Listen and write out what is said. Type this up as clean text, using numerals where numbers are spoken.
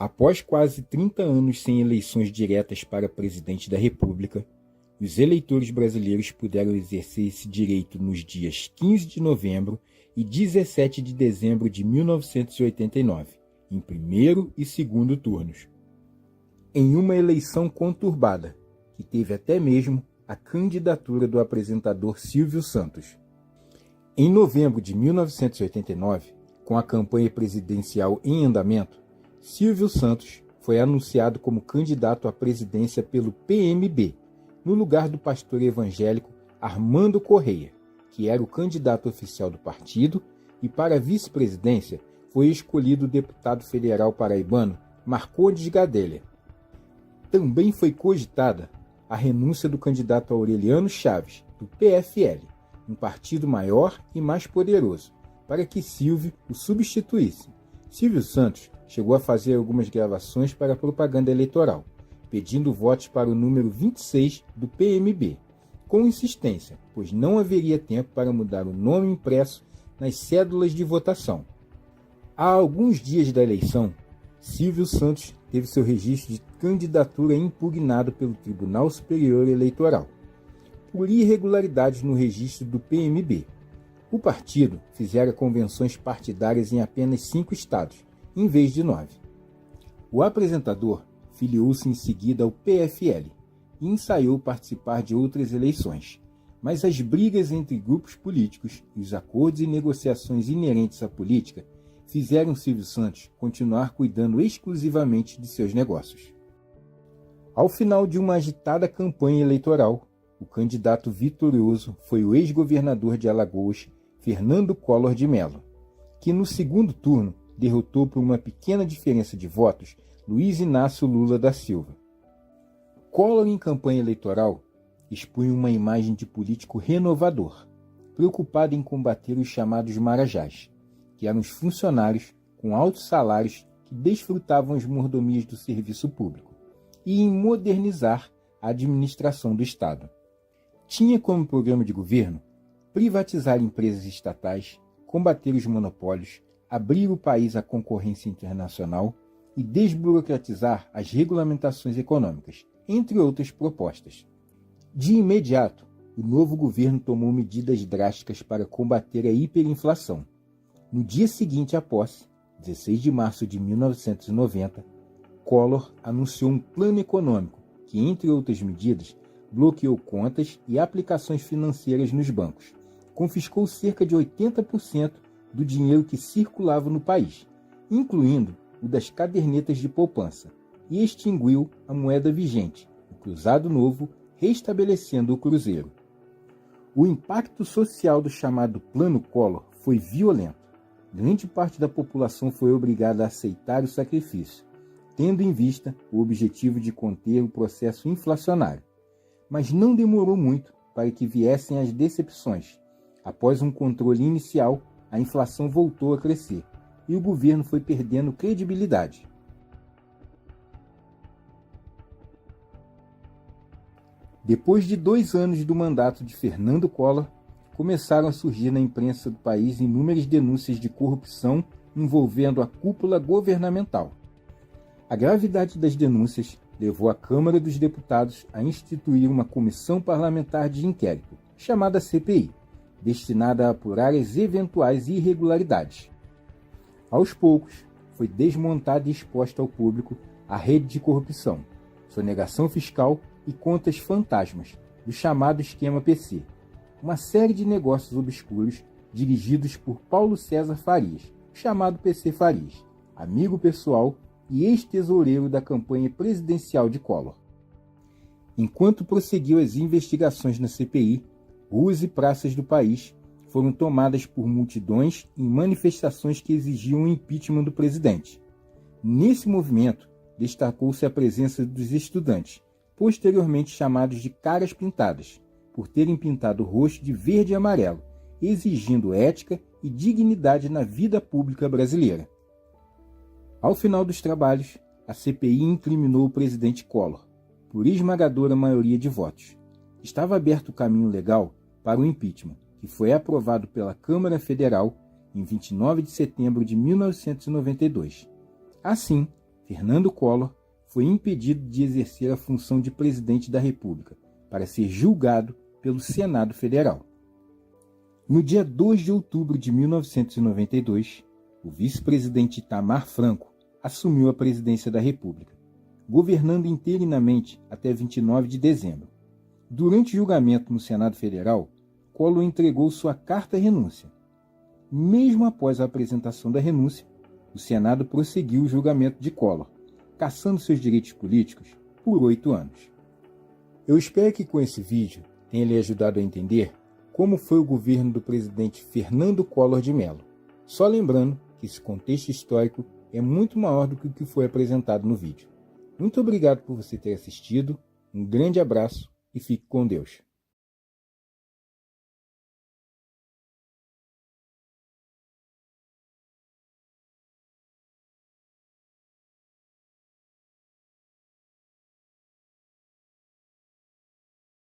Após quase 30 anos sem eleições diretas para presidente da República, os eleitores brasileiros puderam exercer esse direito nos dias 15 de novembro e 17 de dezembro de 1989, em primeiro e segundo turnos. Em uma eleição conturbada, que teve até mesmo a candidatura do apresentador Silvio Santos. Em novembro de 1989, com a campanha presidencial em andamento, Silvio Santos foi anunciado como candidato à presidência pelo PMB, no lugar do pastor evangélico Armando Correia, que era o candidato oficial do partido, e para a vice-presidência foi escolhido o deputado federal paraibano Marcondes Gadelha. Também foi cogitada a renúncia do candidato Aureliano Chaves, do PFL, um partido maior e mais poderoso, para que Silvio o substituísse. Silvio Santos chegou a fazer algumas gravações para propaganda eleitoral, pedindo votos para o número 26 do PMB, com insistência, pois não haveria tempo para mudar o nome impresso nas cédulas de votação. Há alguns dias da eleição, Silvio Santos teve seu registro de candidatura impugnado pelo Tribunal Superior Eleitoral, por irregularidades no registro do PMB. O partido fizera convenções partidárias em apenas 5 estados, em vez de 9. O apresentador filiou-se em seguida ao PFL e ensaiou participar de outras eleições, mas as brigas entre grupos políticos e os acordos e negociações inerentes à política fizeram Silvio Santos continuar cuidando exclusivamente de seus negócios. Ao final de uma agitada campanha eleitoral, o candidato vitorioso foi o ex-governador de Alagoas, Fernando Collor de Mello, que no segundo turno derrotou por uma pequena diferença de votos Luiz Inácio Lula da Silva. Collor, em campanha eleitoral, expunha uma imagem de político renovador, preocupado em combater os chamados marajás, que eram os funcionários com altos salários que desfrutavam as mordomias do serviço público, e em modernizar a administração do Estado. Tinha como programa de governo privatizar empresas estatais, combater os monopólios, abrir o país à concorrência internacional e desburocratizar as regulamentações econômicas, entre outras propostas. De imediato, o novo governo tomou medidas drásticas para combater a hiperinflação. No dia seguinte à posse, 16 de março de 1990, Collor anunciou um plano econômico que, entre outras medidas, bloqueou contas e aplicações financeiras nos bancos, confiscou cerca de 80% do dinheiro que circulava no país, incluindo o das cadernetas de poupança, e extinguiu a moeda vigente, o Cruzado Novo, restabelecendo o cruzeiro. O impacto social do chamado Plano Collor foi violento. Grande parte da população foi obrigada a aceitar o sacrifício, tendo em vista o objetivo de conter o processo inflacionário. Mas não demorou muito para que viessem as decepções. Após um controle inicial, a inflação voltou a crescer e o governo foi perdendo credibilidade. Depois de 2 anos do mandato de Fernando Collor, começaram a surgir na imprensa do país inúmeras denúncias de corrupção envolvendo a cúpula governamental. A gravidade das denúncias levou a Câmara dos Deputados a instituir uma comissão parlamentar de inquérito, chamada CPI, destinada a apurar as eventuais irregularidades. Aos poucos, foi desmontada e exposta ao público a rede de corrupção, sonegação fiscal e contas fantasmas do chamado esquema PC, uma série de negócios obscuros dirigidos por Paulo César Farias, chamado PC Farias, amigo pessoal e ex-tesoureiro da campanha presidencial de Collor. Enquanto prosseguiu as investigações na CPI, ruas e praças do país foram tomadas por multidões em manifestações que exigiam o impeachment do presidente. Nesse movimento, destacou-se a presença dos estudantes, posteriormente chamados de caras pintadas, por terem pintado o rosto de verde e amarelo, exigindo ética e dignidade na vida pública brasileira. Ao final dos trabalhos, a CPI incriminou o presidente Collor, por esmagadora maioria de votos. Estava aberto o caminho legal para o impeachment, que foi aprovado pela Câmara Federal em 29 de setembro de 1992. Assim, Fernando Collor foi impedido de exercer a função de presidente da República para ser julgado pelo Senado Federal. No dia 2 de outubro de 1992, o vice-presidente Itamar Franco assumiu a presidência da República, governando interinamente até 29 de dezembro. Durante o julgamento no Senado Federal, Collor entregou sua carta-renúncia. Mesmo após a apresentação da renúncia, o Senado prosseguiu o julgamento de Collor, cassando seus direitos políticos por 8 anos. Eu espero que com esse vídeo tenha lhe ajudado a entender como foi o governo do presidente Fernando Collor de Mello. Só lembrando que esse contexto histórico é muito maior do que o que foi apresentado no vídeo. Muito obrigado por você ter assistido, um grande abraço e fique com Deus.